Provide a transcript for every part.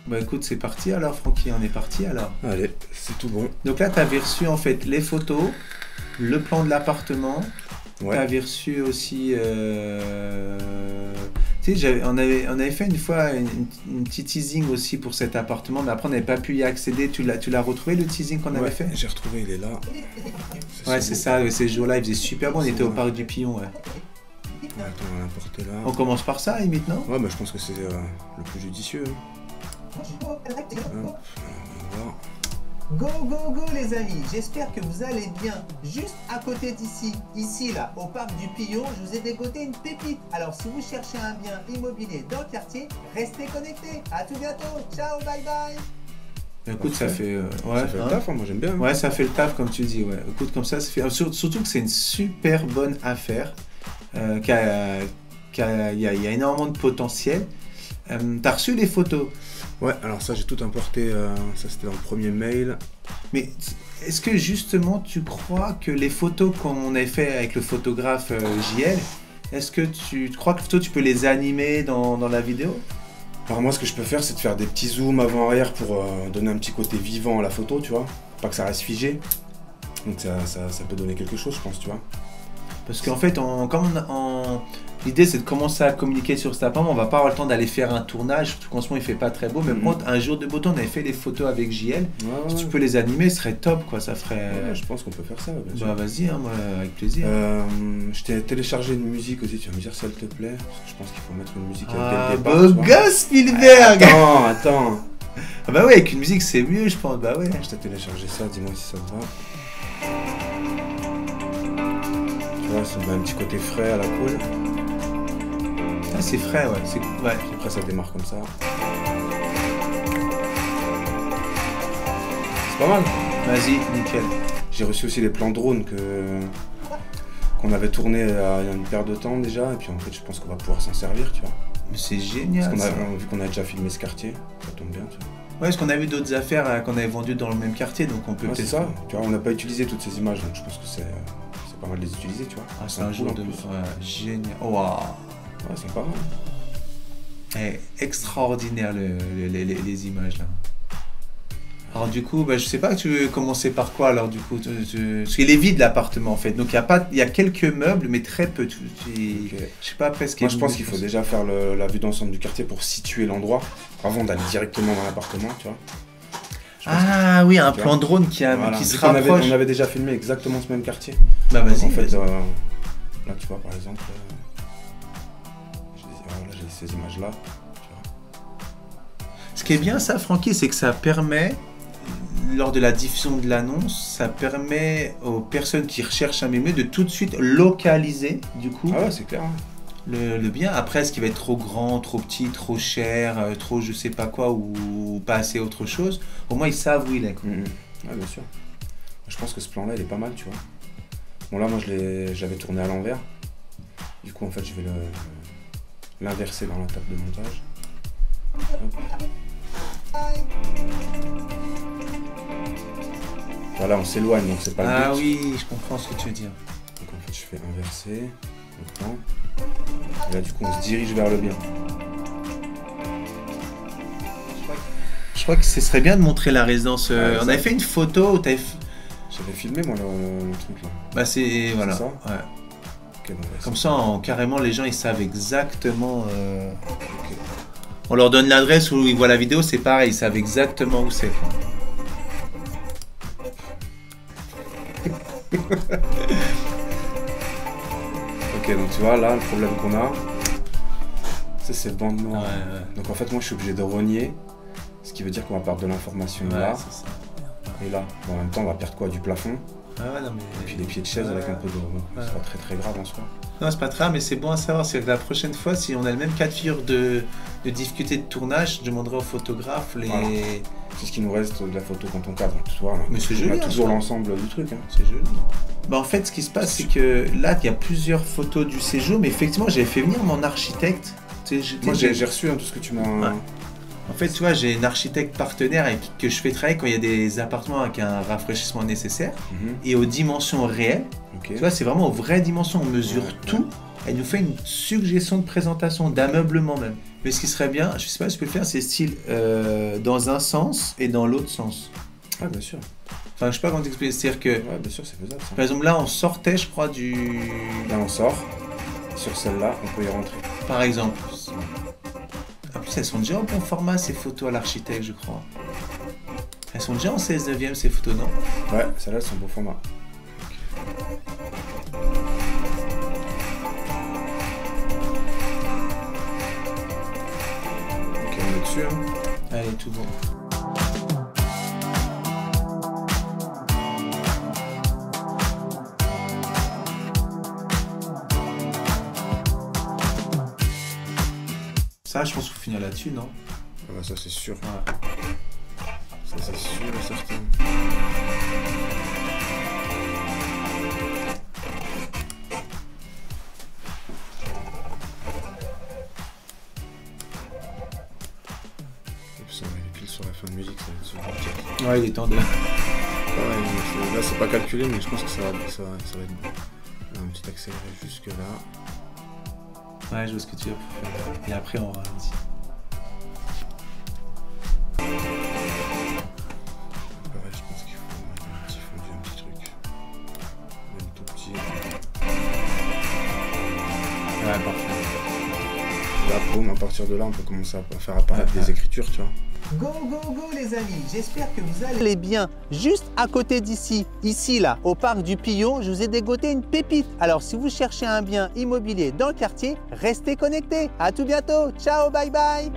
Bah écoute, c'est parti alors, Francky, on est parti alors. Allez, c'est tout bon. Donc là, tu avais reçu en fait les photos, le plan de l'appartement. Tu Ouais. avais reçu aussi. Tu sais, on avait fait une fois une petite teasing aussi pour cet appartement, mais après on n'avait pas pu y accéder. Tu l'as retrouvé le teasing qu'on avait Ouais, fait? j'ai retrouvé, il est là. Ouais, c'est ça, ouais, ces jours-là, il faisait super bon. On était au parc du Pillon. Ouais. Attends, on va l'importer là. On commence par ça, limite, non? Ouais, bah je pense que c'est le plus judicieux. Hop, on va voir. Go, go, go les amis, j'espère que vous allez bien. Juste à côté d'ici, ici là, au parc du Pillon, je vous ai dégoté une pépite. Alors si vous cherchez un bien immobilier dans le quartier, restez connectés. À tout bientôt, ciao, bye bye. Écoute, ça fait. Ouais, Ça fait le hein. taf, hein, moi j'aime bien. Ouais, ça fait le taf, comme tu dis. Ouais. Écoute, comme ça fait. Surtout que c'est une super bonne affaire. Il y a énormément de potentiel. T'as reçu les photos. Ouais, alors ça j'ai tout importé, ça c'était dans le premier mail. Mais est-ce que justement tu crois que les photos qu'on a fait avec le photographe JL, est-ce que tu crois que toi tu peux les animer dans la vidéo? Alors moi ce que je peux faire c'est de faire des petits zooms avant-arrière pour donner un petit côté vivant à la photo, tu vois. Pas que ça reste figé. Donc ça peut donner quelque chose je pense, tu vois. Parce qu'en fait, l'idée c'est de commencer à communiquer sur cet appartement. On va pas avoir le temps d'aller faire un tournage, surtout qu'en ce moment il fait pas très beau. Mais par contre, un jour de beau temps, on avait fait les photos avec JL. Si tu peux les animer, ce serait top, quoi. Ça ferait. Ouais, je pense qu'on peut faire ça. Bien sûr. Bah vas-y, hein, moi, avec plaisir. Je t'ai téléchargé une musique aussi, tu vas me dire s'il te plaît. Parce que je pense qu'il faut mettre une musique Ah, dès le départ. beau tu vois. gosse, Spielberg! Attends. Ah bah ouais, avec une musique c'est mieux, je pense. Bah ouais. Je t'ai téléchargé ça, dis-moi si ça te va. Tu vois, ça me met un petit côté frais à la cool. Ah, c'est frais, ouais. Ouais. Puis après, ça démarre comme ça. C'est pas mal. Vas-y, nickel. J'ai reçu aussi les plans drone qu'on avait tourné il y a une paire de temps déjà. Et puis en fait, je pense qu'on va pouvoir s'en servir, tu vois. Mais c'est génial. Vu qu'on a déjà filmé ce quartier, ça tombe bien, tu vois. Ouais, parce qu'on a vu d'autres affaires qu'on avait vendues dans le même quartier, donc on peut Ouais, c'est peut-être. ça. Tu vois, on n'a pas utilisé toutes ces images, donc je pense que c'est pas mal de les utiliser, tu vois. Ah, c'est un jour de. Ouais, génial. Waouh. Ouais, c'est pas mal. Extraordinaire les images là. Alors du coup, bah, je sais pas, tu veux commencer par quoi alors du coup parce qu'il est vide l'appartement en fait, donc il y a quelques meubles mais très peu. Okay. Je sais pas presque. Moi je pense qu'il faut déjà faire la vue d'ensemble du quartier pour situer l'endroit avant d'aller directement dans l'appartement, tu vois. Ah oui, un plan drone qui se rapproche. On avait déjà filmé exactement ce même quartier. Bah vas-y. En fait, là tu vois par exemple, j'ai ces images là. Ce qui est bien ça, Francky, c'est que ça permet, lors de la diffusion de l'annonce, ça permet aux personnes qui recherchent un mémé de tout de suite localiser, du coup, Ah ouais, c'est clair. Hein. le bien. Après, est-ce qu'il va être trop grand, trop petit, trop cher, trop je sais pas quoi, ou pas assez autre chose, au moins ils savent où il est. Quoi. Ouais, bien sûr. Je pense que ce plan-là, il est pas mal, tu vois. Bon là, moi, j'avais tourné à l'envers. Du coup, en fait, je vais l'inverser dans la table de montage. Hop. Voilà, on s'éloigne, donc c'est pas le but. Ah oui, je comprends ce que tu veux dire. Donc en fait, je fais inverser le plan. Et là, du coup, on se dirige vers le bien. Je crois que ce serait bien de montrer la résidence. On ça. avait fait une photo où t'avais. J'avais filmé, moi, le truc là. Bah c'est voilà. ça Ouais. Okay, bon, Comme ça, carrément, les gens ils savent exactement. Ok. On leur donne l'adresse où ils voient la vidéo, c'est pareil, ils savent exactement où c'est. Ok, donc tu vois, là, le problème qu'on a, c'est ces bandes noires. Ouais. Donc en fait, moi, je suis obligé de renier, ce qui veut dire qu'on va perdre de l'information là c'est ça. et là. Bon, en même temps, on va perdre quoi? Du plafond. Ah ouais, non, mais... Et puis des pieds de chaise avec un peu de... C'est pas très très grave en soi. Non, c'est pas très grave, mais c'est bon à savoir. C'est que la prochaine fois, si on a le même cas de figure de difficulté de tournage, je demanderai au photographe les... Voilà. C'est ce qui nous reste de la photo quand on cadre. Tu vois, Mais c'est on joli, a hein, toujours ça. l'ensemble du truc. Hein. C'est joli. Bah en fait, ce qui se passe, c'est que là, il y a plusieurs photos du séjour, mais effectivement, j'avais fait venir mon architecte. Moi, j'ai reçu tout ce que tu m'as... Ouais. En fait, tu vois, j'ai une architecte partenaire avec que je fais travailler quand il y a des appartements avec un rafraîchissement nécessaire et aux dimensions réelles. Okay. Tu vois, c'est vraiment aux vraies dimensions, on mesure tout. Elle nous fait une suggestion de présentation, d'ameublement même. Mais ce qui serait bien, je sais pas si je peux le faire, c'est style dans un sens et dans l'autre sens. Ah, bien sûr. Enfin, je sais pas comment t'expliquer. C'est-à-dire que, Ouais, bien sûr, c'est faisable ça. par exemple, là, on sortait, je crois, du... Là, on sort. Sur celle-là, on peut y rentrer. Par exemple. En plus, elles sont déjà au bon format, ces photos à l'architecte, je crois. Elles sont déjà en 16/9, ces photos, non? Ouais, celle-là, c'est un beau format. Ok, on est dessus, hein. Allez, tout bon. Ça, je pense qu'il faut finir là-dessus, non? Ah bah ça, c'est sûr. Ouais. Ça, c'est sûr et certain. Et puis ça, on est pile sur la fin de musique, ça va être sur le Ouais, il est temps de... Pareil, là, c'est pas calculé, mais je pense que ça va être bon. Là, un petit accéléré jusque là. Ouais, je vois ce que tu veux faire. Et après, on ralentit. Pareil, je pense qu'il faut mettre un petit fondu, un petit truc. Même tout petit. Ouais, parfait. Là, boum, à partir de là, on peut commencer à faire apparaître des écritures, tu vois. Go, go, go les amis, j'espère que vous allez bien. Juste à côté d'ici, ici là, au parc du Pillon, je vous ai dégoté une pépite. Alors si vous cherchez un bien immobilier dans le quartier, restez connectés. À tout bientôt, ciao, bye bye.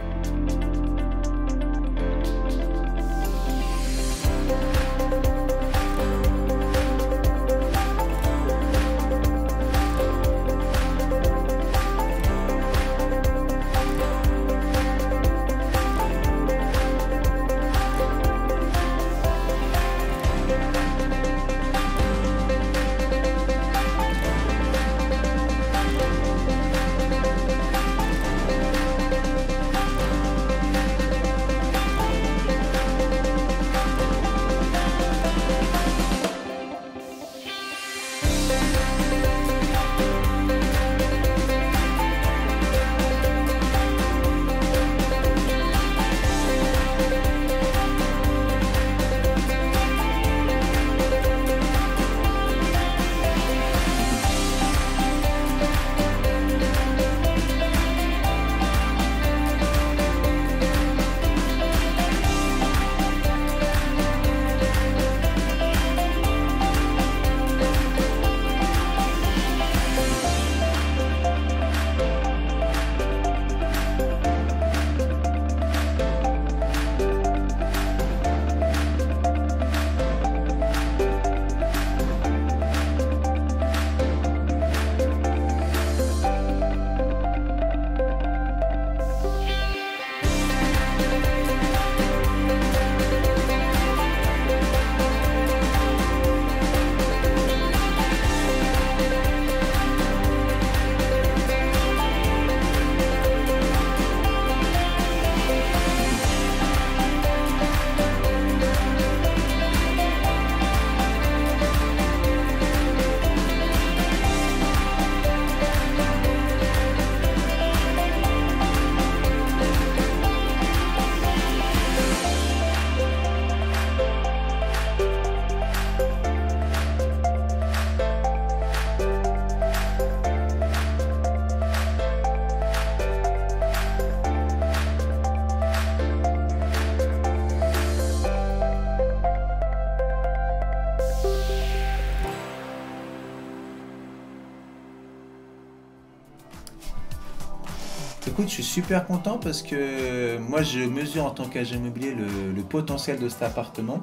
Écoute, je suis super content parce que moi je mesure en tant qu'agent immobilier le potentiel de cet appartement.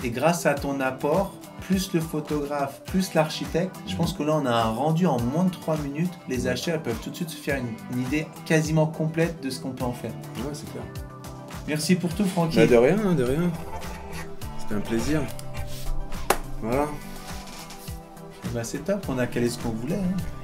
Et grâce à ton apport, plus le photographe, plus l'architecte, je pense que là on a un rendu en moins de 3 minutes. Les acheteurs peuvent tout de suite se faire une idée quasiment complète de ce qu'on peut en faire. Ouais, c'est clair. Merci pour tout, Francky. Bah, de rien, de rien. C'était un plaisir. Voilà. Bah, c'est top, on a calé ce qu'on voulait. Hein.